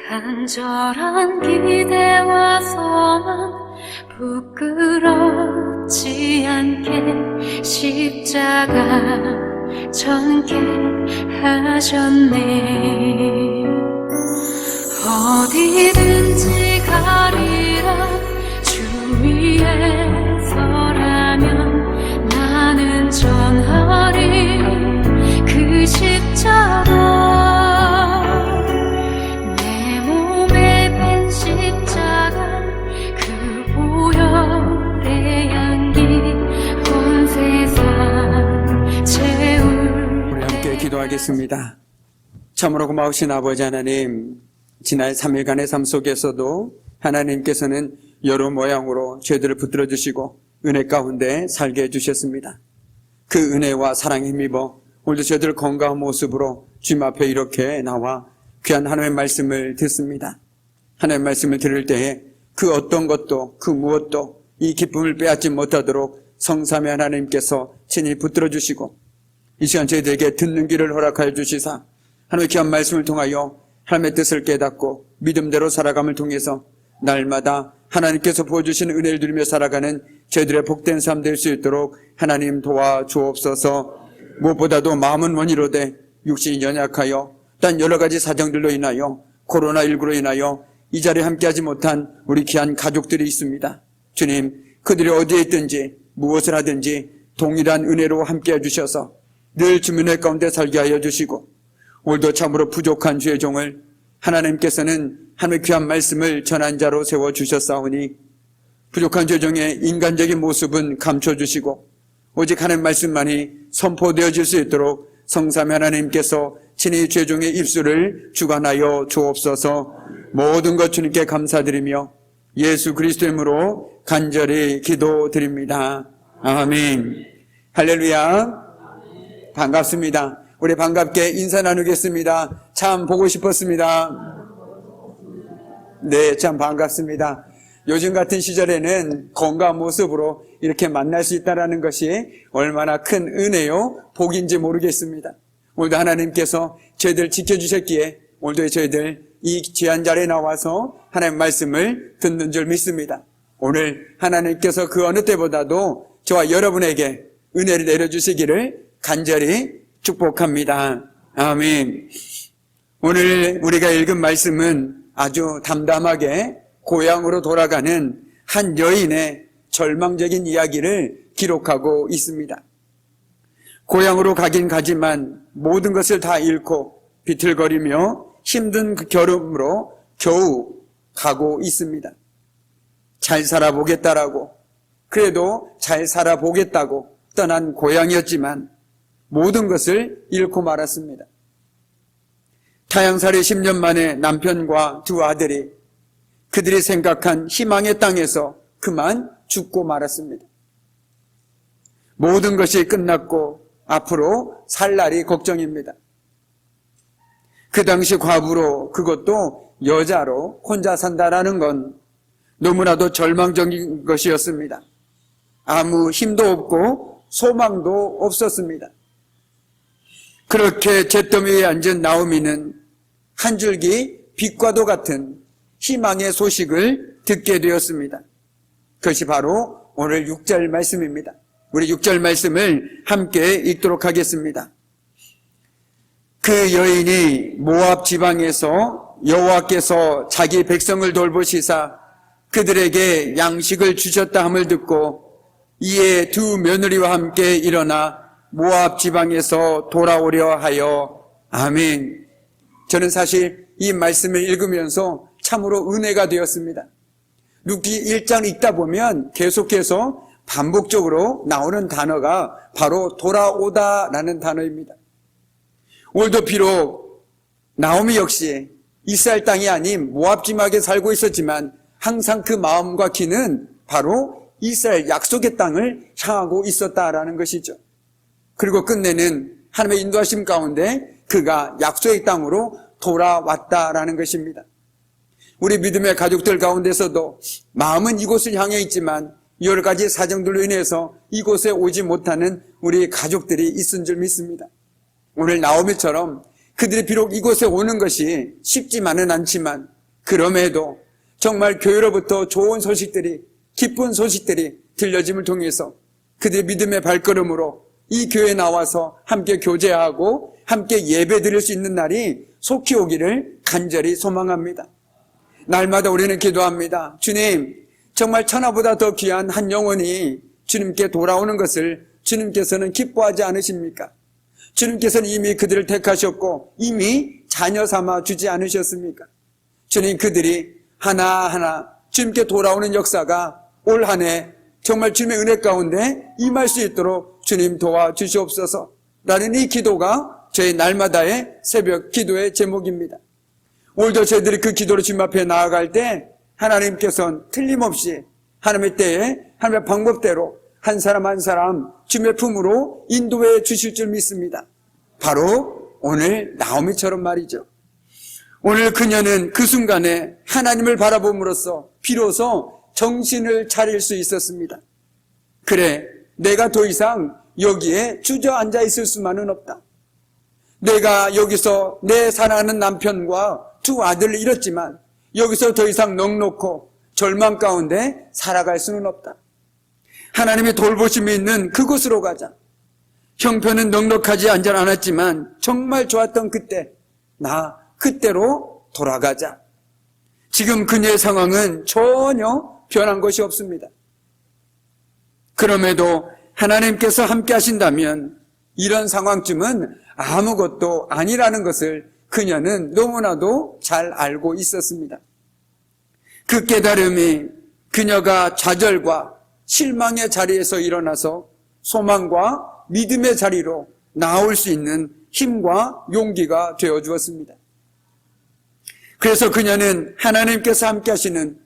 간절한 기대와 소망 부끄럽지 않게 십자가 전개하셨네. 어디든지 가리라 주 위에 서라면 나는 전하리 그 십자가. 내 몸에 밴 십자가 그 보혈의 향기 온 세상 채울. 우리 함께 기도하겠습니다. 참으로 고마우신 아버지 하나님, 지난 3일간의 삶 속에서도 하나님께서는 여러 모양으로 죄들을 붙들어 주시고 은혜 가운데 살게 해주셨습니다. 그 은혜와 사랑에 힘입어 오늘도 저희들 건강한 모습으로 주님 앞에 이렇게 나와 귀한 하나님의 말씀을 듣습니다. 하나님의 말씀을 들을 때에 그 어떤 것도 그 무엇도 이 기쁨을 빼앗지 못하도록 성삼위 하나님께서 친히 붙들어 주시고 이 시간 저희들에게 듣는 길을 허락하여 주시사 하나님의 귀한 말씀을 통하여 하나님의 뜻을 깨닫고 믿음대로 살아감을 통해서 날마다 하나님께서 보여주신 은혜를 누리며 살아가는 저희들의 복된 삶 될 수 있도록 하나님 도와주옵소서. 무엇보다도 마음은 원이로되 육신이 연약하여 단 여러 가지 사정들로 인하여 코로나19로 인하여 이 자리에 함께하지 못한 우리 귀한 가족들이 있습니다. 주님, 그들이 어디에 있든지 무엇을 하든지 동일한 은혜로 함께해 주셔서 늘 주민의 가운데 살게 하여 주시고 오늘도 참으로 부족한 주의 종을 하나님께서는 하나님의 귀한 말씀을 전한 자로 세워주셨사오니 부족한 주의 종의 인간적인 모습은 감춰주시고 오직 하나님의 말씀만이 선포되어질 수 있도록 성삼위 하나님께서 친히 주의 종의 입술을 주관하여 주옵소서. 모든 것 주님께 감사드리며 예수 그리스도의 이름으로 간절히 기도드립니다. 아멘. 할렐루야. 반갑습니다. 우리 반갑게 인사 나누겠습니다. 참 보고 싶었습니다. 네, 참 반갑습니다. 요즘 같은 시절에는 건강한 모습으로 이렇게 만날 수 있다는 것이 얼마나 큰 은혜요, 복인지 모르겠습니다. 오늘도 하나님께서 저희들 지켜주셨기에 오늘도 저희들 이 귀한 자리에 나와서 하나님의 말씀을 듣는 줄 믿습니다. 오늘 하나님께서 그 어느 때보다도 저와 여러분에게 은혜를 내려주시기를 간절히 축복합니다. 아멘. 오늘 우리가 읽은 말씀은 아주 담담하게 고향으로 돌아가는 한 여인의 절망적인 이야기를 기록하고 있습니다. 고향으로 가긴 가지만 모든 것을 다 잃고 비틀거리며 힘든 그 걸음으로 겨우 가고 있습니다. 잘 살아보겠다라고, 그래도 잘 살아보겠다고 떠난 고향이었지만 모든 것을 잃고 말았습니다. 타향살이 10년 만에 남편과 두 아들이 그들이 생각한 희망의 땅에서 그만 죽고 말았습니다. 모든 것이 끝났고 앞으로 살 날이 걱정입니다. 그 당시 과부로, 그것도 여자로 혼자 산다라는 건 너무나도 절망적인 것이었습니다. 아무 힘도 없고 소망도 없었습니다. 그렇게 잿더미 위에 앉은 나오미는 한 줄기 빛과도 같은 희망의 소식을 듣게 되었습니다. 그것이 바로 오늘 6절 말씀입니다. 우리 6절 말씀을 함께 읽도록 하겠습니다. 그 여인이 모압 지방에서 여호와께서 자기 백성을 돌보시사 그들에게 양식을 주셨다 함을 듣고 이에 두 며느리와 함께 일어나 모압 지방에서 돌아오려 하여. 아멘. 저는 사실 이 말씀을 읽으면서 참으로 은혜가 되었습니다. 룻기 1장 읽다 보면 계속해서 반복적으로 나오는 단어가 바로 돌아오다라는 단어입니다. 오늘도 비록 나오미 역시 이스라엘 땅이 아닌 모압 지방에 살고 있었지만 항상 그 마음과 귀는 바로 이스라엘 약속의 땅을 향하고 있었다라는 것이죠. 그리고 끝내는 하나님의 인도하심 가운데 그가 약속의 땅으로 돌아왔다라는 것입니다. 우리 믿음의 가족들 가운데서도 마음은 이곳을 향해 있지만 여러 가지 사정들로 인해서 이곳에 오지 못하는 우리 가족들이 있은 줄 믿습니다. 오늘 나오미처럼 그들이 비록 이곳에 오는 것이 쉽지만은 않지만 그럼에도 정말 교회로부터 좋은 소식들이, 기쁜 소식들이 들려짐을 통해서 그들의 믿음의 발걸음으로 이 교회에 나와서 함께 교제하고 함께 예배 드릴 수 있는 날이 속히 오기를 간절히 소망합니다. 날마다 우리는 기도합니다. 주님, 정말 천하보다 더 귀한 한 영혼이 주님께 돌아오는 것을 주님께서는 기뻐하지 않으십니까? 주님께서는 이미 그들을 택하셨고 이미 자녀 삼아 주지 않으셨습니까? 주님, 그들이 하나하나 주님께 돌아오는 역사가 올 한 해 정말 주님의 은혜 가운데 임할 수 있도록 주님 도와주시옵소서 라는 이 기도가 저희 날마다의 새벽 기도의 제목입니다. 오늘도 저희들이 그 기도로 주님 앞에 나아갈 때 하나님께서는 틀림없이 하나님의 때에 하나님의 방법대로 한 사람 한 사람 주님의 품으로 인도해 주실 줄 믿습니다. 바로 오늘 나오미처럼 말이죠. 오늘 그녀는 그 순간에 하나님을 바라봄으로써 비로소 정신을 차릴 수 있었습니다. 그래, 내가 더 이상 여기에 주저앉아 있을 수만은 없다. 내가 여기서 내 사랑하는 남편과 두 아들을 잃었지만 여기서 더 이상 넉넉고 절망 가운데 살아갈 수는 없다. 하나님의 돌보심이 있는 그곳으로 가자. 형편은 넉넉하지 않았지만 정말 좋았던 그때, 나 그때로 돌아가자. 지금 그녀의 상황은 전혀 변한 것이 없습니다. 그럼에도 하나님께서 함께 하신다면 이런 상황쯤은 아무것도 아니라는 것을 그녀는 너무나도 잘 알고 있었습니다. 그 깨달음이 그녀가 좌절과 실망의 자리에서 일어나서 소망과 믿음의 자리로 나올 수 있는 힘과 용기가 되어 주었습니다. 그래서 그녀는 하나님께서 함께 하시는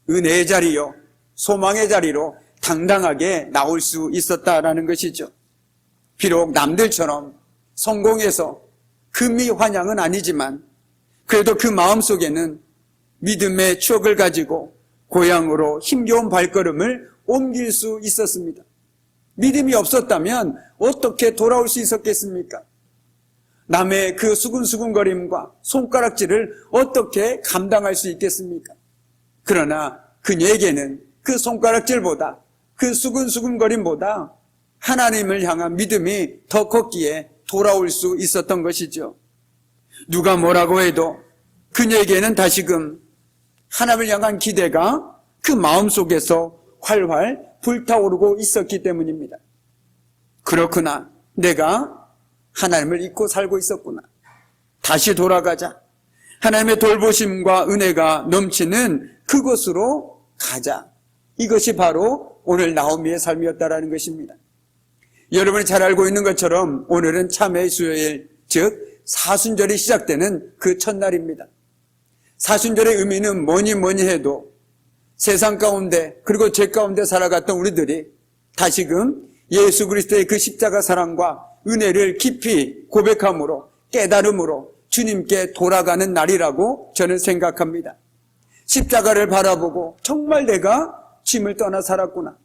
은혜의 자리요, 소망의 자리로 당당하게 나올 수 있었다라는 것이죠. 비록 남들처럼 성공해서 금이 환향은 아니지만 그래도 그 마음속에는 믿음의 추억을 가지고 고향으로 힘겨운 발걸음을 옮길 수 있었습니다. 믿음이 없었다면 어떻게 돌아올 수 있었겠습니까? 남의 그 수근수근거림과 손가락질을 어떻게 감당할 수 있겠습니까? 그러나 그녀에게는 그 손가락질보다, 그 수근수근거림보다 하나님을 향한 믿음이 더 컸기에 돌아올 수 있었던 것이죠. 누가 뭐라고 해도 그녀에게는 다시금 하나님을 향한 기대가 그 마음속에서 활활 불타오르고 있었기 때문입니다. 그렇구나, 내가 하나님을 잊고 살고 있었구나. 다시 돌아가자. 하나님의 돌보심과 은혜가 넘치는 그곳으로 가자. 이것이 바로 오늘 나오미의 삶이었다라는 것입니다. 여러분이 잘 알고 있는 것처럼 오늘은 참회 수요일, 즉 사순절이 시작되는 그 첫날입니다. 사순절의 의미는 뭐니 해도 세상 가운데 그리고 죄 가운데 살아갔던 우리들이 다시금 예수 그리스도의 그 십자가 사랑과 은혜를 깊이 고백함으로 깨달음으로 주님께 돌아가는 날이라고 저는 생각합니다. 십자가를 바라보고 정말 내가 주님을 떠나 살았구나.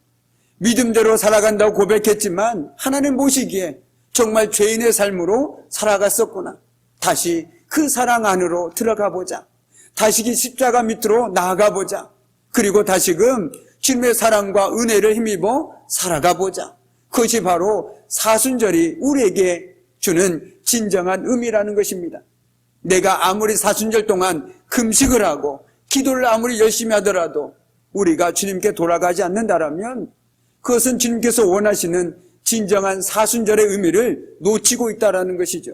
믿음대로 살아간다고 고백했지만 하나님 보시기에 정말 죄인의 삶으로 살아갔었구나. 다시 그 사랑 안으로 들어가 보자. 다시 그 십자가 밑으로 나아가 보자. 그리고 다시금 주님의 사랑과 은혜를 힘입어 살아가 보자. 그것이 바로 사순절이 우리에게 주는 진정한 의미라는 것입니다. 내가 아무리 사순절 동안 금식을 하고 기도를 아무리 열심히 하더라도 우리가 주님께 돌아가지 않는다라면 그것은 주님께서 원하시는 진정한 사순절의 의미를 놓치고 있다는 것이죠.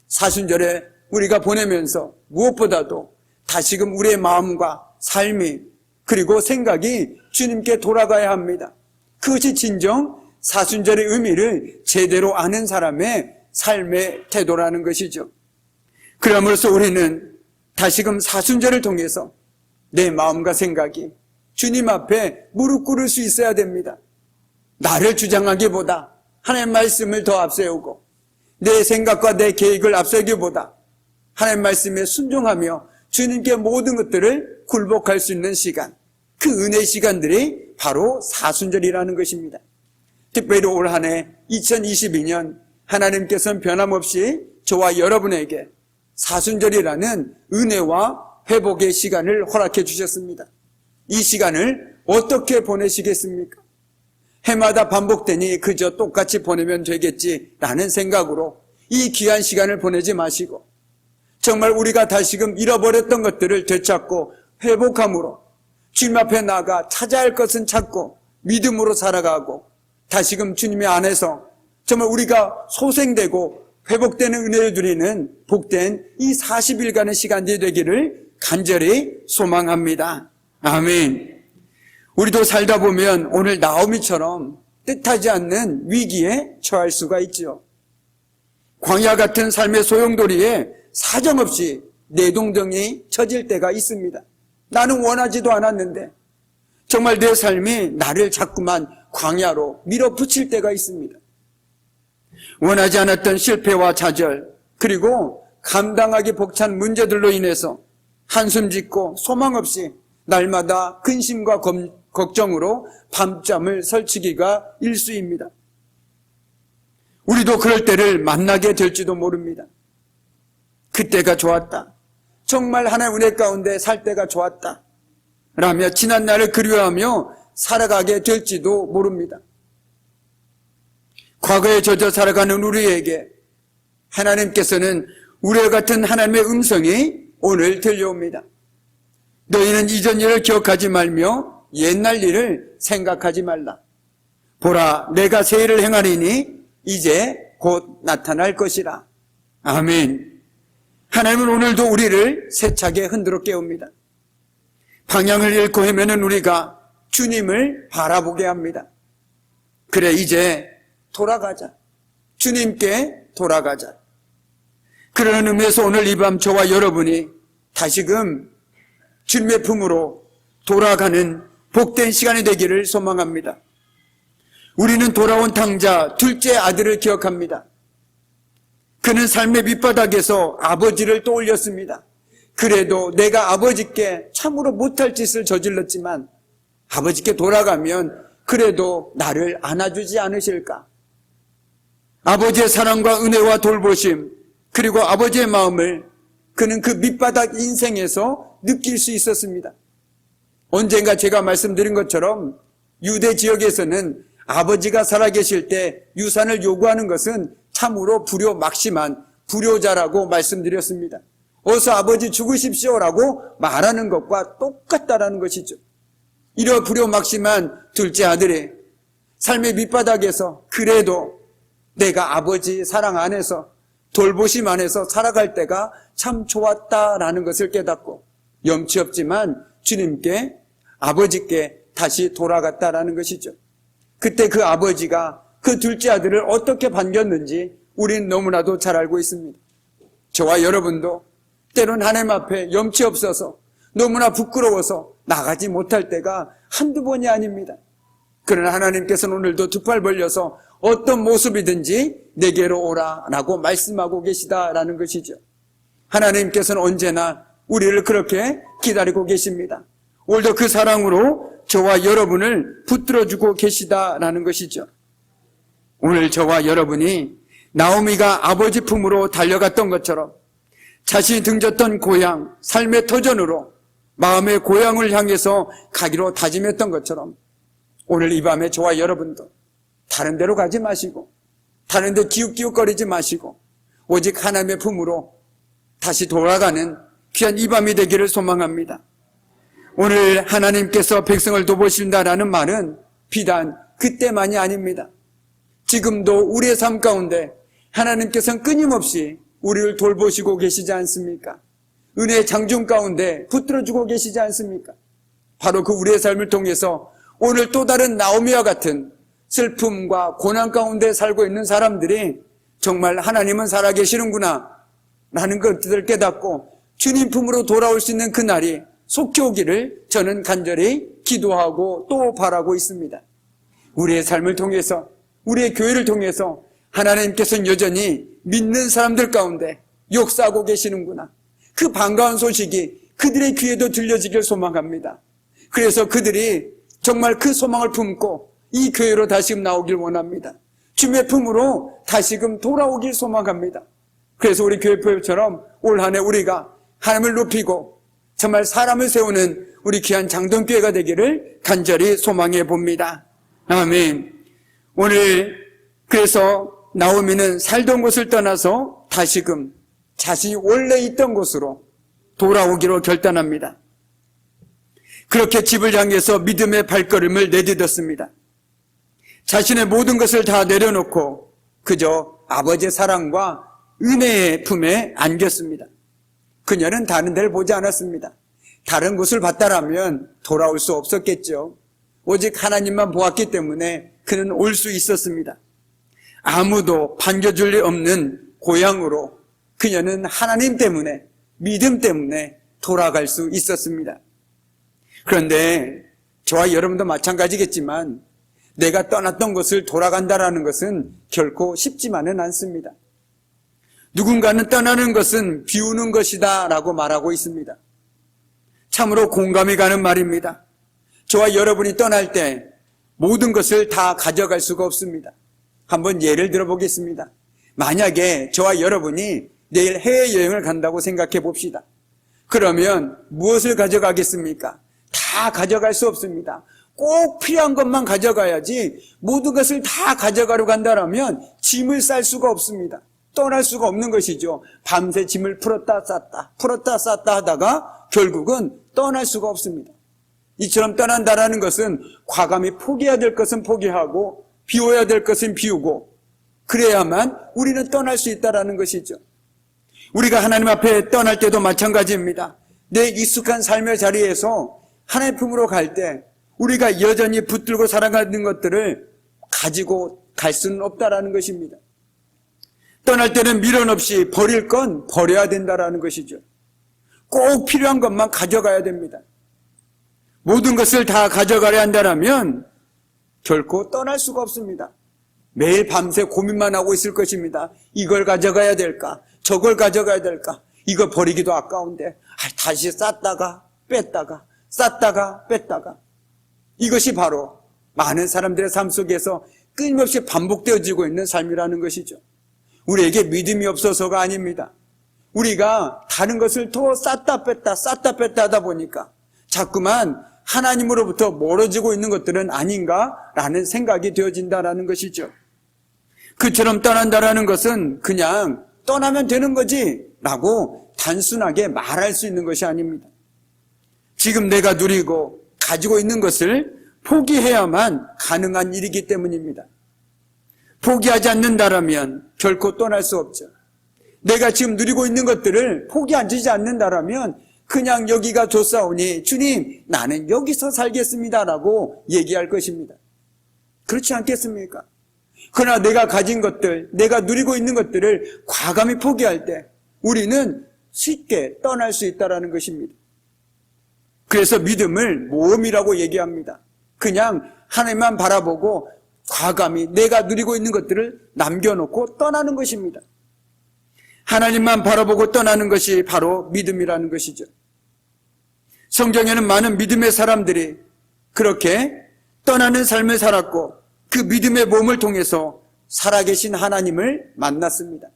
사순절에 우리가 보내면서 무엇보다도 다시금 우리의 마음과 삶이 그리고 생각이 주님께 돌아가야 합니다. 그것이 진정 사순절의 의미를 제대로 아는 사람의 삶의 태도라는 것이죠. 그럼으로써 우리는 다시금 사순절을 통해서 내 마음과 생각이 주님 앞에 무릎 꿇을 수 있어야 됩니다. 나를 주장하기보다 하나님의 말씀을 더 앞세우고 내 생각과 내 계획을 앞세우기보다 하나님의 말씀에 순종하며 주님께 모든 것들을 굴복할 수 있는 시간, 그 은혜의 시간들이 바로 사순절이라는 것입니다. 특별히 올 한 해 2022년 하나님께서는 변함없이 저와 여러분에게 사순절이라는 은혜와 회복의 시간을 허락해 주셨습니다. 이 시간을 어떻게 보내시겠습니까? 해마다 반복되니 그저 똑같이 보내면 되겠지라는 생각으로 이 귀한 시간을 보내지 마시고 정말 우리가 다시금 잃어버렸던 것들을 되찾고 회복함으로 주님 앞에 나가 찾아야 할 것은 찾고 믿음으로 살아가고 다시금 주님의 안에서 정말 우리가 소생되고 회복되는 은혜를 누리는 복된 이 40일간의 시간이 되기를 간절히 소망합니다. 아멘. 우리도 살다 보면 오늘 나오미처럼 뜻하지 않는 위기에 처할 수가 있죠. 광야 같은 삶의 소용돌이에 사정없이 내동댕이 처질 때가 있습니다. 나는 원하지도 않았는데 정말 내 삶이 나를 자꾸만 광야로 밀어붙일 때가 있습니다. 원하지 않았던 실패와 좌절 그리고 감당하기 벅찬 문제들로 인해서 한숨 짓고 소망 없이 날마다 근심과 걱정으로 밤잠을 설치기가 일쑤입니다. 우리도 그럴 때를 만나게 될지도 모릅니다. 그때가 좋았다. 정말 하나님의 은혜 가운데 살 때가 좋았다. 라며 지난 날을 그리워하며 살아가게 될지도 모릅니다. 과거에 젖어 살아가는 우리에게 하나님께서는 우리와 같은 하나님의 음성이 오늘 들려옵니다. 너희는 이전 일을 기억하지 말며 옛날 일을 생각하지 말라. 보라, 내가 새 일을 행하리니 이제 곧 나타날 것이라. 아멘. 하나님은 오늘도 우리를 세차게 흔들어 깨웁니다. 방향을 잃고 헤매는 우리가 주님을 바라보게 합니다. 그래, 이제 돌아가자. 주님께 돌아가자. 그러는 의미에서 오늘 이 밤 저와 여러분이 다시금 주님의 품으로 돌아가는 복된 시간이 되기를 소망합니다. 우리는 돌아온 탕자 둘째 아들을 기억합니다. 그는 삶의 밑바닥에서 아버지를 떠올렸습니다. 그래도 내가 아버지께 참으로 못할 짓을 저질렀지만 아버지께 돌아가면 그래도 나를 안아주지 않으실까? 아버지의 사랑과 은혜와 돌보심 그리고 아버지의 마음을 그는 그 밑바닥 인생에서 느낄 수 있었습니다. 언젠가 제가 말씀드린 것처럼 유대 지역에서는 아버지가 살아계실 때 유산을 요구하는 것은 참으로 불효막심한 불효자라고 말씀드렸습니다. 어서 아버지 죽으십시오라고 말하는 것과 똑같다라는 것이죠. 이런 불효막심한 둘째 아들이 삶의 밑바닥에서 그래도 내가 아버지 사랑 안에서 돌보심 안에서 살아갈 때가 참 좋았다라는 것을 깨닫고 염치 없지만 주님께 아버지께 다시 돌아갔다라는 것이죠. 그때 그 아버지가 그 둘째 아들을 어떻게 반겼는지 우린 너무나도 잘 알고 있습니다. 저와 여러분도 때론 하나님 앞에 염치 없어서 너무나 부끄러워서 나가지 못할 때가 한두 번이 아닙니다. 그러나 하나님께서는 오늘도 두 팔 벌려서 어떤 모습이든지 내게로 오라라고 말씀하고 계시다라는 것이죠. 하나님께서는 언제나 우리를 그렇게 기다리고 계십니다. 오늘도 그 사랑으로 저와 여러분을 붙들어주고 계시다라는 것이죠. 오늘 저와 여러분이 나오미가 아버지 품으로 달려갔던 것처럼 자신이 등졌던 고향, 삶의 터전으로 마음의 고향을 향해서 가기로 다짐했던 것처럼 오늘 이 밤에 저와 여러분도 다른 데로 가지 마시고 다른 데 기웃기웃거리지 마시고 오직 하나님의 품으로 다시 돌아가는 귀한 이 밤이 되기를 소망합니다. 오늘 하나님께서 백성을 돌보신다라는 말은 비단 그때만이 아닙니다. 지금도 우리의 삶 가운데 하나님께서는 끊임없이 우리를 돌보시고 계시지 않습니까? 은혜의 장중 가운데 붙들어주고 계시지 않습니까? 바로 그 우리의 삶을 통해서 오늘 또 다른 나오미와 같은 슬픔과 고난 가운데 살고 있는 사람들이 정말 하나님은 살아계시는구나 라는 것들을 깨닫고 주님 품으로 돌아올 수 있는 그날이 속히 오기를 저는 간절히 기도하고 또 바라고 있습니다. 우리의 삶을 통해서 우리의 교회를 통해서 하나님께서는 여전히 믿는 사람들 가운데 역사하고 계시는구나. 그 반가운 소식이 그들의 귀에도 들려지길 소망합니다. 그래서 그들이 정말 그 소망을 품고 이 교회로 다시금 나오길 원합니다. 주님의 품으로 다시금 돌아오길 소망합니다. 그래서 우리 교회표처럼 올 한 해 우리가 하나님을 높이고 정말 사람을 세우는 우리 귀한 장동교회가 되기를 간절히 소망해 봅니다. 아멘. 오늘 그래서 나오미는 살던 곳을 떠나서 다시금 자신이 원래 있던 곳으로 돌아오기로 결단합니다. 그렇게 집을 향해서 믿음의 발걸음을 내딛었습니다. 자신의 모든 것을 다 내려놓고 그저 아버지의 사랑과 은혜의 품에 안겼습니다. 그녀는 다른 데를 보지 않았습니다. 다른 곳을 봤다라면 돌아올 수 없었겠죠. 오직 하나님만 보았기 때문에 그는 올 수 있었습니다. 아무도 반겨줄 리 없는 고향으로 그녀는 하나님 때문에, 믿음 때문에 돌아갈 수 있었습니다. 그런데 저와 여러분도 마찬가지겠지만 내가 떠났던 곳을 돌아간다라는 것은 결코 쉽지만은 않습니다. 누군가는 떠나는 것은 비우는 것이다 라고 말하고 있습니다. 참으로 공감이 가는 말입니다. 저와 여러분이 떠날 때 모든 것을 다 가져갈 수가 없습니다. 한번 예를 들어보겠습니다. 만약에 저와 여러분이 내일 해외여행을 간다고 생각해 봅시다. 그러면 무엇을 가져가겠습니까? 다 가져갈 수 없습니다. 꼭 필요한 것만 가져가야지 모든 것을 다 가져가려고 한다면 짐을 쌀 수가 없습니다. 떠날 수가 없는 것이죠. 밤새 짐을 풀었다 쌌다 하다가 결국은 떠날 수가 없습니다. 이처럼 떠난다라는 것은 과감히 포기해야 될 것은 포기하고 비워야 될 것은 비우고 그래야만 우리는 떠날 수 있다라는 것이죠. 우리가 하나님 앞에 떠날 때도 마찬가지입니다. 내 익숙한 삶의 자리에서 하나님 품으로 갈 때 우리가 여전히 붙들고 살아가는 것들을 가지고 갈 수는 없다라는 것입니다. 떠날 때는 미련 없이 버릴 건 버려야 된다라는 것이죠. 꼭 필요한 것만 가져가야 됩니다. 모든 것을 다 가져가려 한다면 결코 떠날 수가 없습니다. 매일 밤새 고민만 하고 있을 것입니다. 이걸 가져가야 될까? 저걸 가져가야 될까? 이거 버리기도 아까운데 다시 쌌다가 뺐다가 쌌다가 뺐다가 이것이 바로 많은 사람들의 삶 속에서 끊임없이 반복되어지고 있는 삶이라는 것이죠. 우리에게 믿음이 없어서가 아닙니다. 우리가 다른 것을 더 쌌다 뺐다 하다 보니까 자꾸만 하나님으로부터 멀어지고 있는 것들은 아닌가라는 생각이 되어진다라는 것이죠. 그처럼 떠난다라는 것은 그냥 떠나면 되는 거지 라고 단순하게 말할 수 있는 것이 아닙니다. 지금 내가 누리고 가지고 있는 것을 포기해야만 가능한 일이기 때문입니다. 포기하지 않는다라면 결코 떠날 수 없죠. 내가 지금 누리고 있는 것들을 포기하지 않는다라면 그냥 여기가 좋사오니 주님 나는 여기서 살겠습니다라고 얘기할 것입니다. 그렇지 않겠습니까? 그러나 내가 가진 것들, 내가 누리고 있는 것들을 과감히 포기할 때 우리는 쉽게 떠날 수 있다는 것입니다. 그래서 믿음을 모험이라고 얘기합니다. 그냥 하나님만 바라보고 과감히 내가 누리고 있는 것들을 남겨놓고 떠나는 것입니다. 하나님만 바라보고 떠나는 것이 바로 믿음이라는 것이죠. 성경에는 많은 믿음의 사람들이 그렇게 떠나는 삶을 살았고 그 믿음의 몸을 통해서 살아계신 하나님을 만났습니다.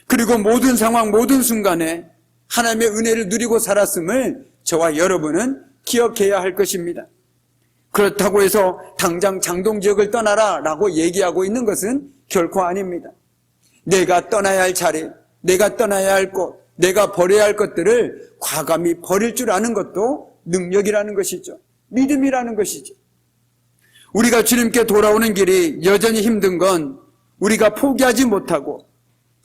그리고 모든 상황, 모든 순간에 하나님의 은혜를 누리고 살았음을 저와 여러분은 기억해야 할 것입니다. 그렇다고 해서 당장 장동지역을 떠나라 라고 얘기하고 있는 것은 결코 아닙니다. 내가 떠나야 할 자리, 내가 떠나야 할 곳, 내가 버려야 할 것들을 과감히 버릴 줄 아는 것도 능력이라는 것이죠. 믿음이라는 것이죠. 우리가 주님께 돌아오는 길이 여전히 힘든 건 우리가 포기하지 못하고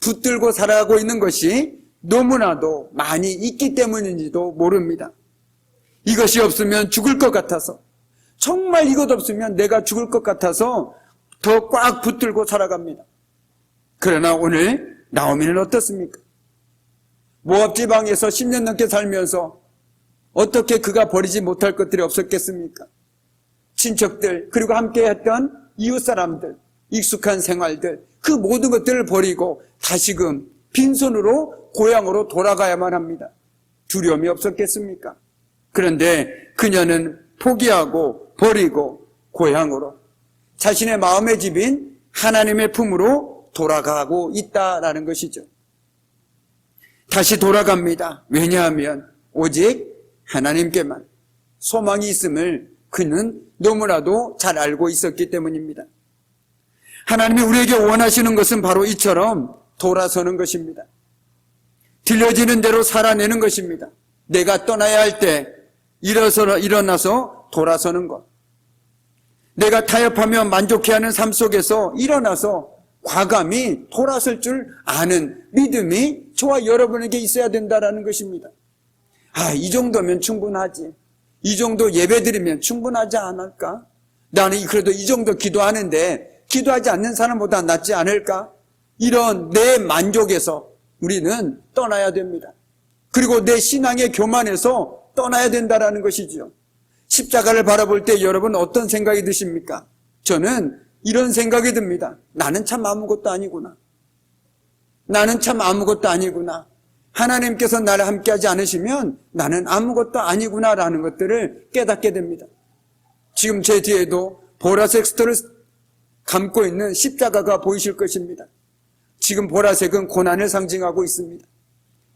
붙들고 살아가고 있는 것이 너무나도 많이 있기 때문인지도 모릅니다. 이것이 없으면 죽을 것 같아서, 정말 이것 없으면 내가 죽을 것 같아서 더 꽉 붙들고 살아갑니다. 그러나 오늘 나오미는 어떻습니까? 모압 지방에서 10년 넘게 살면서 어떻게 그가 버리지 못할 것들이 없었겠습니까? 친척들, 그리고 함께 했던 이웃 사람들, 익숙한 생활들, 그 모든 것들을 버리고 다시금 빈손으로 고향으로 돌아가야만 합니다. 두려움이 없었겠습니까? 그런데 그녀는 포기하고 버리고 고향으로 자신의 마음의 집인 하나님의 품으로 돌아가고 있다라는 것이죠. 다시 돌아갑니다. 왜냐하면 오직 하나님께만 소망이 있음을 그는 너무나도 잘 알고 있었기 때문입니다. 하나님이 우리에게 원하시는 것은 바로 이처럼 돌아서는 것입니다. 들려지는 대로 살아내는 것입니다. 내가 떠나야 할 때 일어나서 돌아서는 것. 내가 타협하며 만족해하는 삶 속에서 일어나서 과감히 돌아설 줄 아는 믿음이 저와 여러분에게 있어야 된다는 것입니다. 이 정도면 충분하지. 이 정도 예배 드리면 충분하지 않을까? 나는 그래도 이 정도 기도하는데 기도하지 않는 사람보다 낫지 않을까? 이런 내 만족에서 우리는 떠나야 됩니다. 그리고 내 신앙의 교만에서 떠나야 된다는 것이죠. 십자가를 바라볼 때 여러분 어떤 생각이 드십니까? 저는 이런 생각이 듭니다. 나는 참 아무것도 아니구나. 나는 참 아무것도 아니구나. 하나님께서 나를 함께하지 않으시면 나는 아무것도 아니구나라는 것들을 깨닫게 됩니다. 지금 제 뒤에도 보라색 스토를 감고 있는 십자가가 보이실 것입니다. 지금 보라색은 고난을 상징하고 있습니다.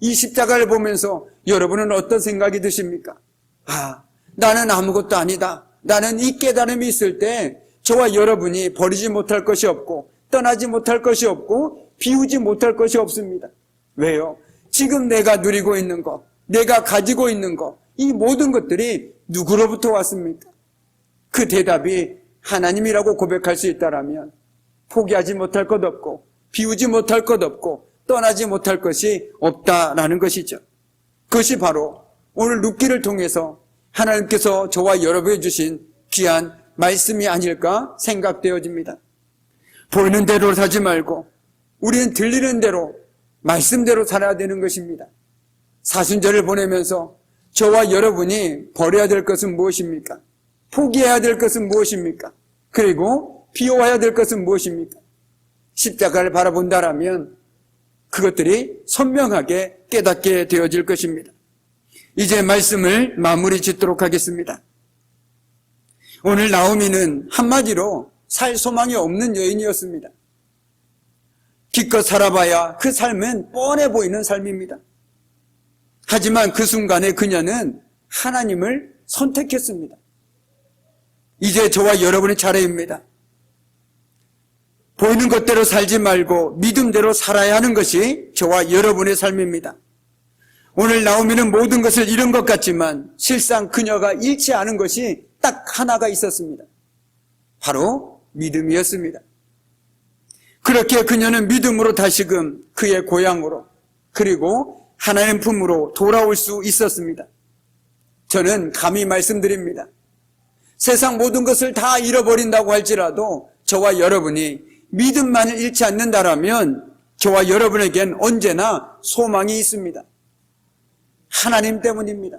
이 십자가를 보면서 여러분은 어떤 생각이 드십니까? 나는 아무것도 아니다. 나는 이 깨달음이 있을 때 저와 여러분이 버리지 못할 것이 없고 떠나지 못할 것이 없고 비우지 못할 것이 없습니다. 왜요? 지금 내가 누리고 있는 것, 내가 가지고 있는 것, 이 모든 것들이 누구로부터 왔습니까? 그 대답이 하나님이라고 고백할 수 있다라면 포기하지 못할 것 없고 비우지 못할 것 없고 떠나지 못할 것이 없다라는 것이죠. 그것이 바로 오늘 룻기를 통해서 하나님께서 저와 여러분에 주신 귀한 말씀이 아닐까 생각되어집니다. 보이는 대로 사지 말고 우리는 들리는 대로 말씀대로 살아야 되는 것입니다. 사순절을 보내면서 저와 여러분이 버려야 될 것은 무엇입니까? 포기해야 될 것은 무엇입니까? 그리고 비워야 될 것은 무엇입니까? 십자가를 바라본다라면 그것들이 선명하게 깨닫게 되어질 것입니다. 이제 말씀을 마무리 짓도록 하겠습니다. 오늘 나오미는 한마디로 살 소망이 없는 여인이었습니다. 기껏 살아봐야 그 삶은 뻔해 보이는 삶입니다. 하지만 그 순간에 그녀는 하나님을 선택했습니다. 이제 저와 여러분의 차례입니다. 보이는 것대로 살지 말고 믿음대로 살아야 하는 것이 저와 여러분의 삶입니다. 오늘 나오미는 모든 것을 잃은 것 같지만 실상 그녀가 잃지 않은 것이 딱 하나가 있었습니다. 바로 믿음이었습니다. 그렇게 그녀는 믿음으로 다시금 그의 고향으로 그리고 하나님 품으로 돌아올 수 있었습니다. 저는 감히 말씀드립니다. 세상 모든 것을 다 잃어버린다고 할지라도 저와 여러분이 믿음만을 잃지 않는다라면 저와 여러분에겐 언제나 소망이 있습니다. 하나님 때문입니다.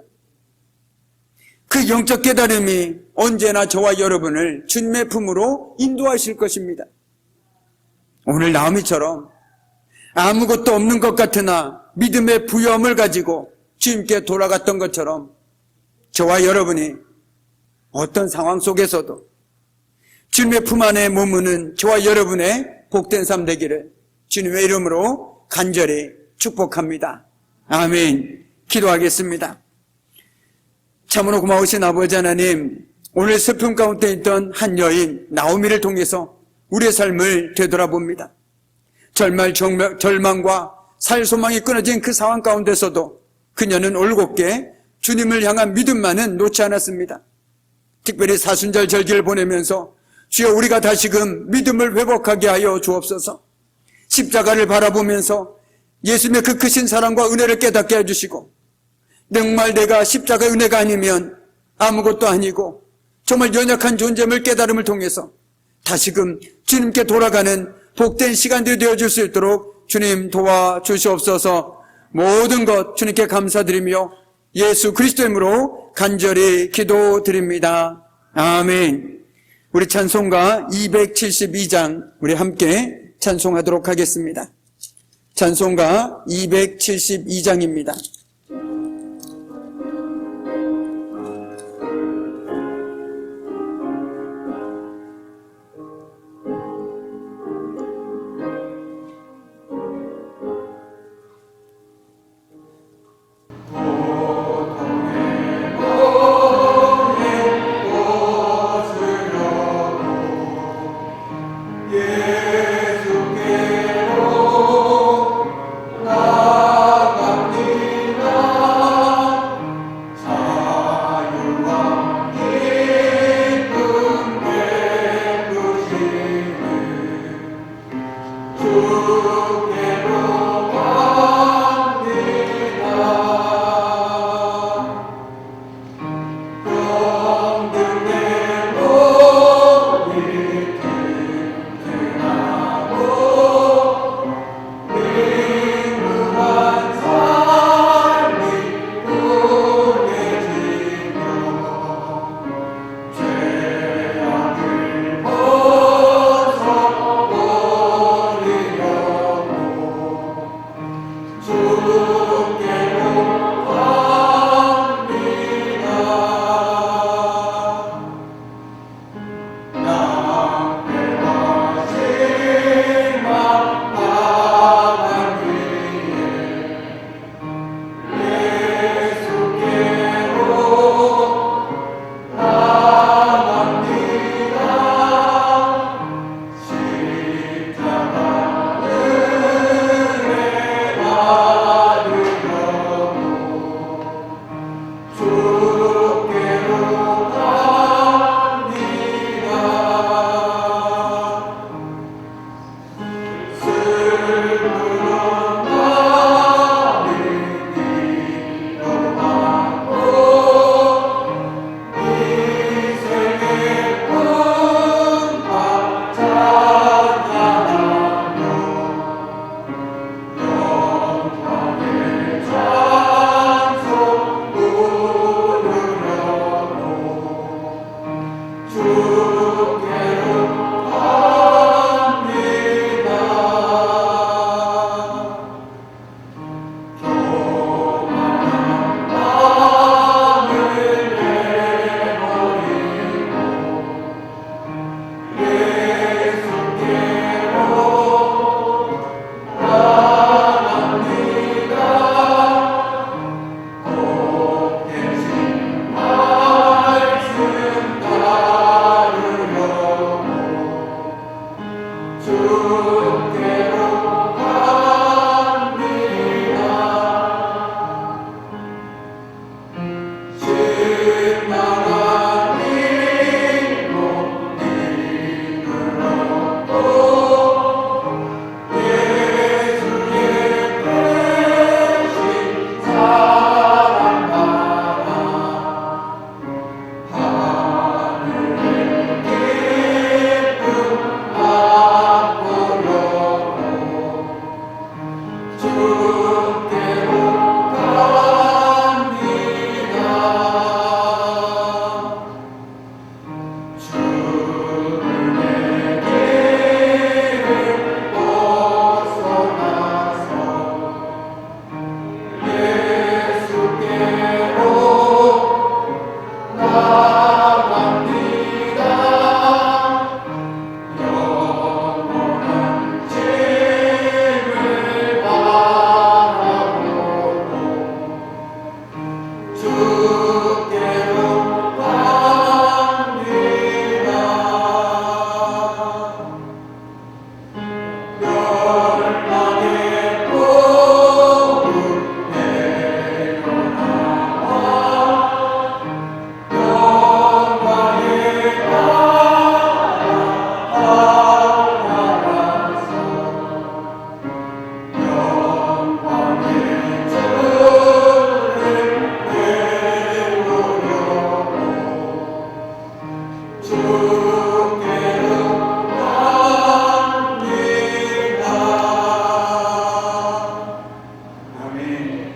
그 영적 깨달음이 언제나 저와 여러분을 주님의 품으로 인도하실 것입니다. 오늘 나오미처럼 아무것도 없는 것 같으나 믿음의 부여함을 가지고 주님께 돌아갔던 것처럼 저와 여러분이 어떤 상황 속에서도 주님의 품 안에 머무는 저와 여러분의 복된 삶 되기를 주님의 이름으로 간절히 축복합니다. 아멘. 기도하겠습니다. 참으로 고마우신 아버지 하나님, 오늘 슬픔 가운데 있던 한 여인 나오미를 통해서 우리의 삶을 되돌아봅니다. 절망과 살 소망이 끊어진 그 상황 가운데서도 그녀는 올곧게 주님을 향한 믿음만은 놓지 않았습니다. 특별히 사순절 절기를 보내면서 주여 우리가 다시금 믿음을 회복하게 하여 주옵소서. 십자가를 바라보면서 예수님의 그 크신 사랑과 은혜를 깨닫게 해주시고 정말 내가 십자가의 은혜가 아니면 아무것도 아니고 정말 연약한 존재임을 깨달음을 통해서 다시금 주님께 돌아가는 복된 시간들이 되어줄 수 있도록 주님 도와주시옵소서. 모든 것 주님께 감사드리며 예수 그리스도 이름으로 간절히 기도드립니다. 아멘. 우리 찬송가 272장 우리 함께 찬송하도록 하겠습니다. 찬송가 272장입니다.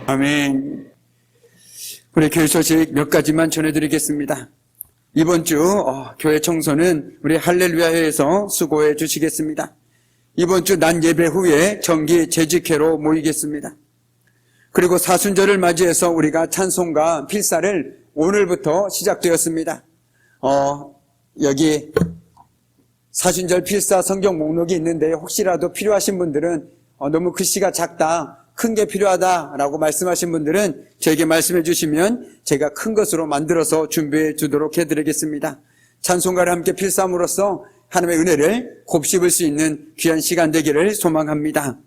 아멘. 우리 교회 소식 몇 가지만 전해드리겠습니다. 이번 주 교회 청소는 우리 할렐루야회에서 수고해 주시겠습니다. 이번 주 낮 예배 후에 정기 재직회로 모이겠습니다. 그리고 사순절을 맞이해서 우리가 찬송과 필사를 오늘부터 시작되었습니다. 여기 사순절 필사 성경 목록이 있는데 혹시라도 필요하신 분들은 너무 글씨가 작다, 큰 게 필요하다라고 말씀하신 분들은 저에게 말씀해 주시면 제가 큰 것으로 만들어서 준비해 주도록 해드리겠습니다. 찬송가를 함께 필사함으로써 하나님의 은혜를 곱씹을 수 있는 귀한 시간 되기를 소망합니다.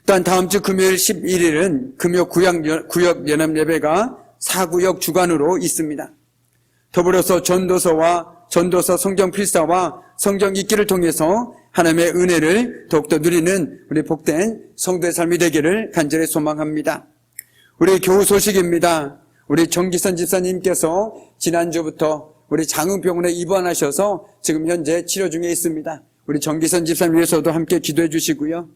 또한 다음 주 금요일 11일은 금요 구역 연합 예배가 4구역 주간으로 있습니다. 더불어서 전도서 성경 필사와 성경 읽기를 통해서 하나님의 은혜를 더욱더 누리는 우리 복된 성도의 삶이 되기를 간절히 소망합니다. 우리 교우 소식입니다. 우리 정기선 집사님께서 지난주부터 우리 장흥병원에 입원하셔서 지금 현재 치료 중에 있습니다. 우리 정기선 집사님 위해서도 함께 기도해 주시고요.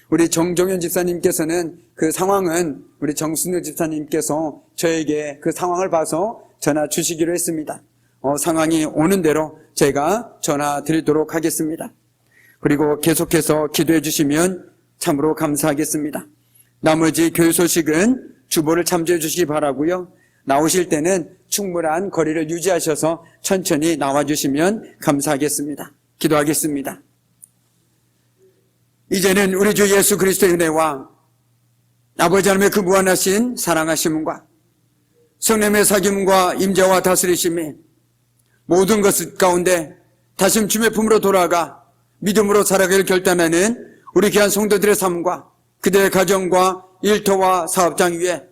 우리 정종현 집사님께서는 그 상황은 우리 정순우 집사님께서 저에게 그 상황을 봐서 전화 주시기로 했습니다. 상황이 오는 대로 제가 전화 드리도록 하겠습니다. 그리고 계속해서 기도해 주시면 참으로 감사하겠습니다. 나머지 교회 소식은 주보를 참조해 주시기 바라고요. 나오실 때는 충분한 거리를 유지하셔서 천천히 나와주시면 감사하겠습니다. 기도하겠습니다. 이제는 우리 주 예수 그리스도의 은혜와 아버지 하나님의 그 무한하신 사랑하심과 성령의 사귐과 임재와 다스리심이 모든 것 가운데 다시 주의 품으로 돌아가 믿음으로 살아가기를 결단하는 우리 귀한 성도들의 삶과 그들의 가정과 일터와 사업장 위에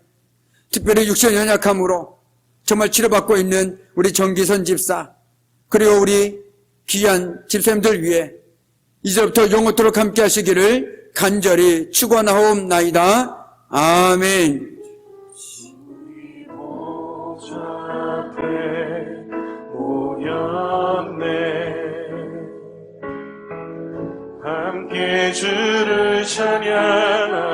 특별히 육신의 연약함으로 정말 치료받고 있는 우리 정기선 집사, 그리고 우리 귀한 집사님들 위해 이제부터 영원토록 함께 하시기를 간절히 축원하옵나이다. 아멘. 보좌 앞에 모였네 함께 주를 찬양하며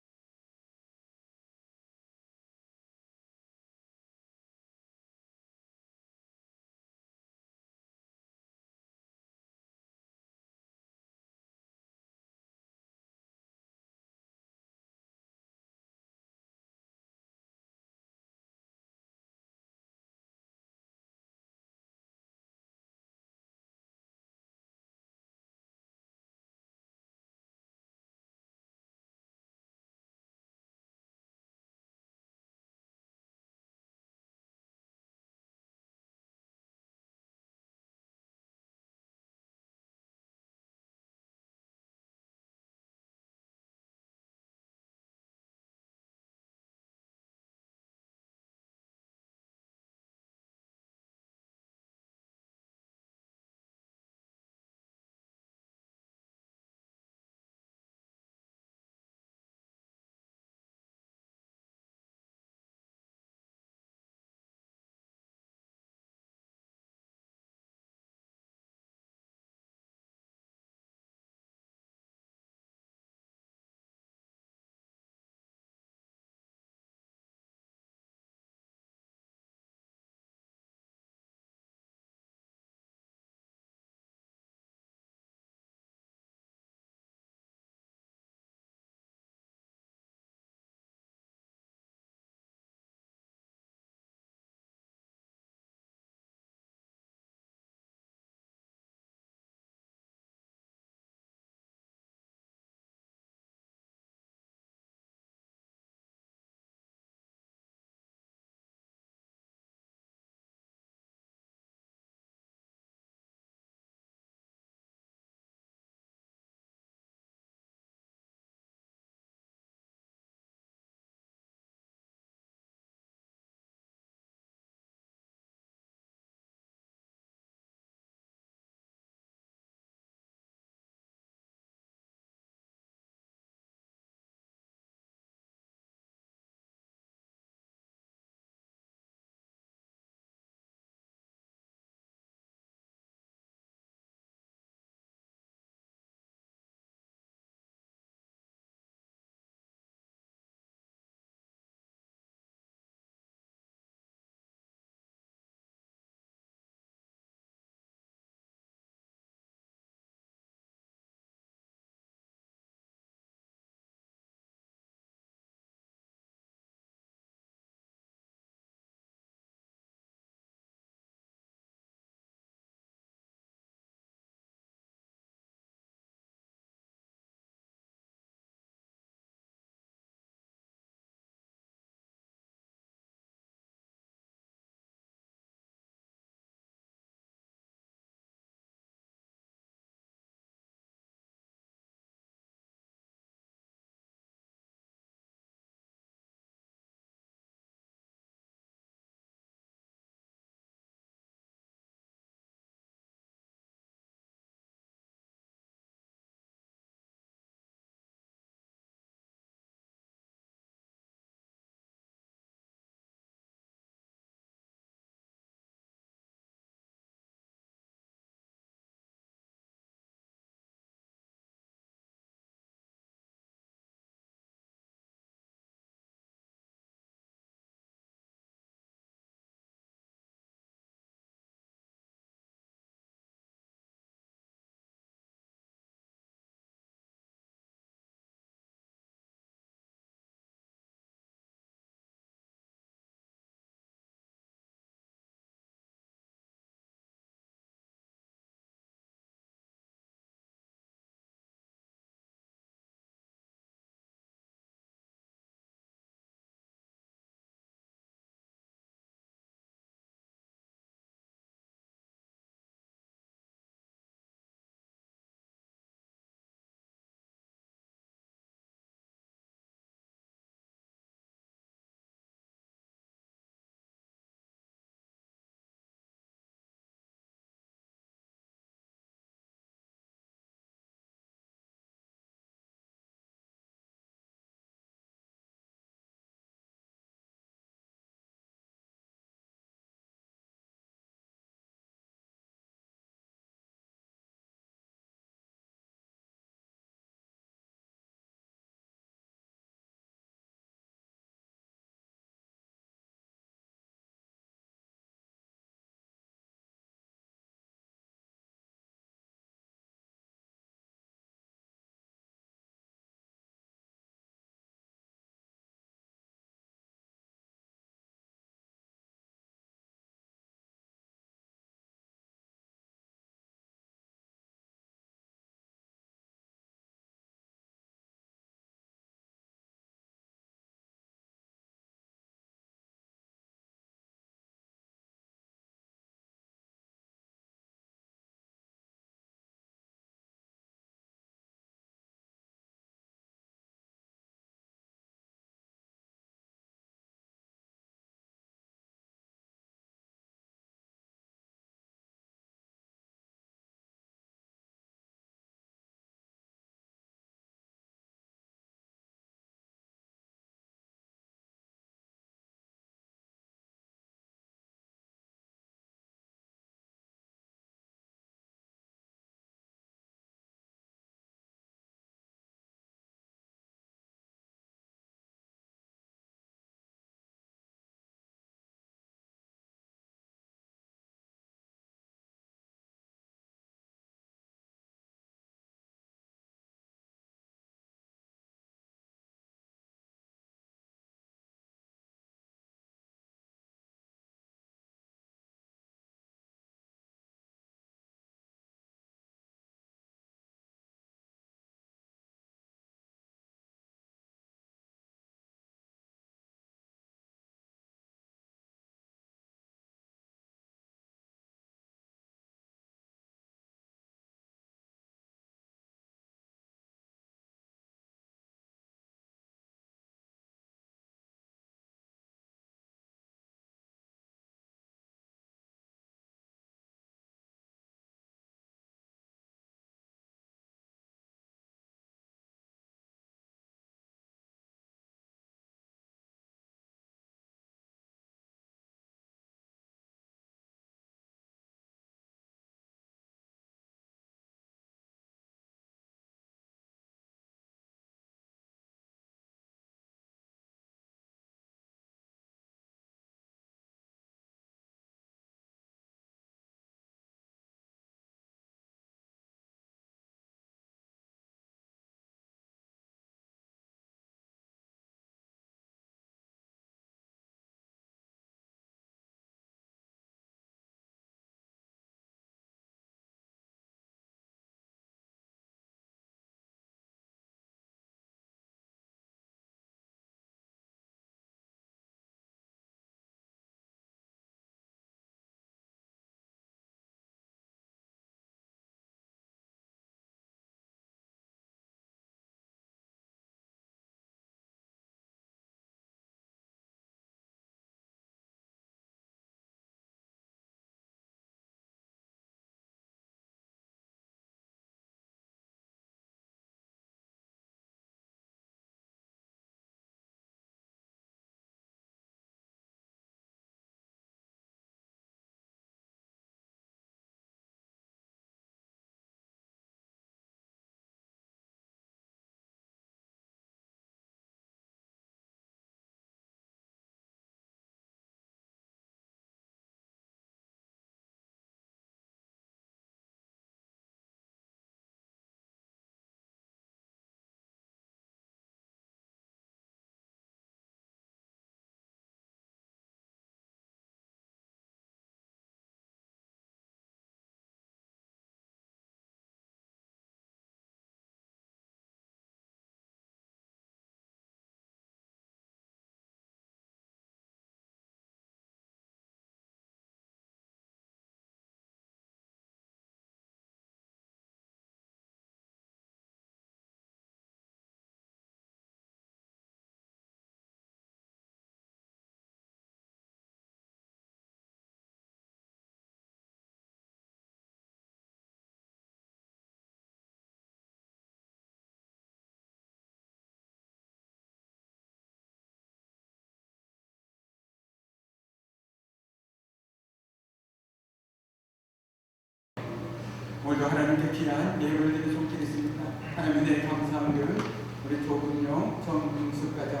오늘도 하나님께 귀한 예물을 드릴 손길이 있습니다. 하나님의 감사한 분 우리 조근용, 정민숙 가정,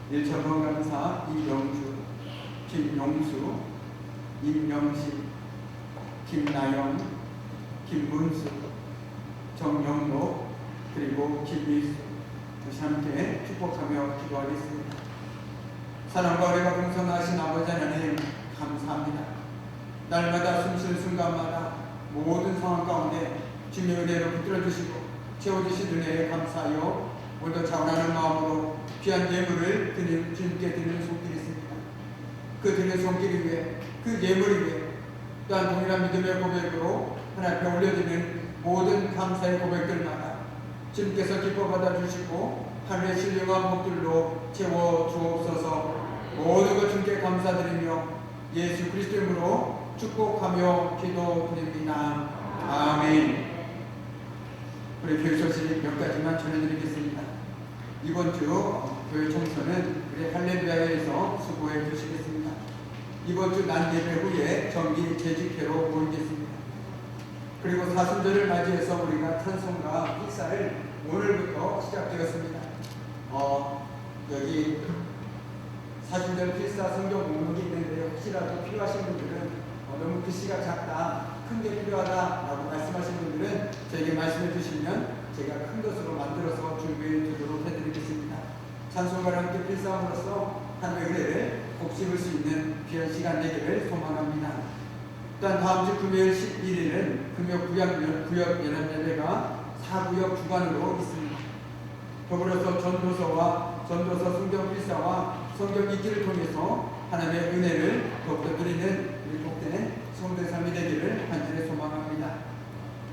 일천번 감사 이영주, 김용수, 임영식, 김나영, 김문수, 정영록, 그리고 김미수 다시 함께 축복하며 기도하겠습니다. 사랑과 은혜가 풍성하신 아버지 하나님 감사합니다. 날마다 숨쉬는 순간마다 모든 상황 가운데 주님의 은혜로 붙들어주시고 채워주신 은혜에 감사하여 오늘도 자원하는 마음으로 귀한 예물을 주님께 드리는 손길이 있습니다. 그 드리는 손길 위에 그 예물 위에 또한 동일한 믿음의 고백으로 하나님 앞에 올려드리는 모든 감사의 고백들마다 주님께서 기뻐 받아주시고 하늘의 신령한 복들로 채워주옵소서. 모든 것 주님께 감사드리며 예수 그리스도 이름으로 축복하며 기도드립니다. 아멘. 우리 교회 소식 몇 가지만 전해드리겠습니다. 이번 주 교회 청소는 우리 할렐루야에서 수고해 주시겠습니다. 이번 주 난예배 후에 정기 재직회로 모이겠습니다. 그리고 사순절을 맞이해서 우리가 찬송과 식사를 오늘부터 시작되었습니다. 여기 사순절 필사 성경 목록이 있는데 혹시라도 필요하신 분들은 너무 글씨가 작다, 큰 게 필요하다라고 말씀하시는 분들은 저에게 말씀해 주시면 제가 큰 것으로 만들어서 준비해 주도록 해드리겠습니다. 찬송가를 함께 필사함으로써 하나님의 은혜를 곱씹을 수 있는 귀한 시간 되기를 소망합니다. 또한 다음 주 금요일 11일은 구역 연합예배가 4구역 주간으로 있습니다. 더불어서 전도서 성경 필사와 성경 읽기를 통해서 하나님의 은혜를 더욱더 누리는 우리 복된 성도의 삶이 되기를 간절히 소망합니다.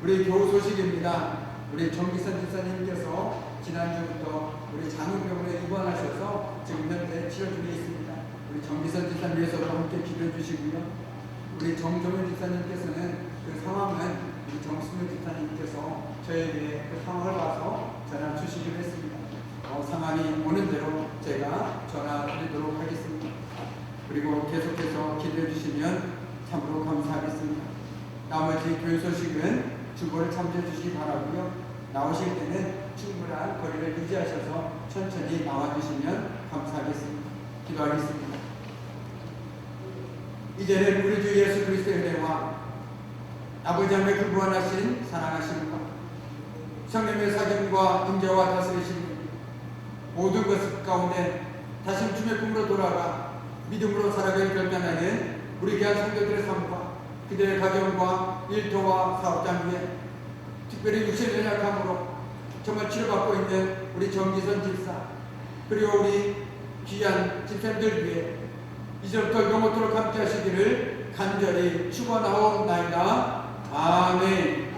우리 교우 소식입니다. 우리 정기선 집사님께서 지난주부터 우리 장우병원에 입원하셔서 지금 현재 치료 중에 있습니다. 우리 정기선 집사님 위해서도 함께 기도해 주시고요. 우리 정종현 집사님께서는 그 상황은 우리 정수명 집사님께서 저에게 그 상황을 봐서 전화 주시기로 했습니다. 상황이 오는 대로 제가 전화 드리도록 하겠습니다. 그리고 계속해서 기도해 주시면 참으로 감사하겠습니다. 나머지 교회 소식은 주보를 참조해 주시기 바라고요. 나오실 때는 충분한 거리를 유지하셔서 천천히 나와주시면 감사하겠습니다. 기도하겠습니다. 이제는 우리 주 예수 그리스도의 은혜와 아버지 하나님의 그 무한하신 사랑하심과 성령의 사경과 임재와 다스리심 모든 것 가운데 다시 주의 꿈으로 돌아가 믿음으로 살아가길 결단하는 우리 귀한 성도들의 삶과 그들의 가정과 일터와 사업장 위에 특별히 육신의 연약함으로 정말 치료받고 있는 우리 정기선 집사 그리고 우리 귀한 집사님들 위해 이제부터 영원토록 함께 하시기를 간절히 축원하옵나이다. 아멘.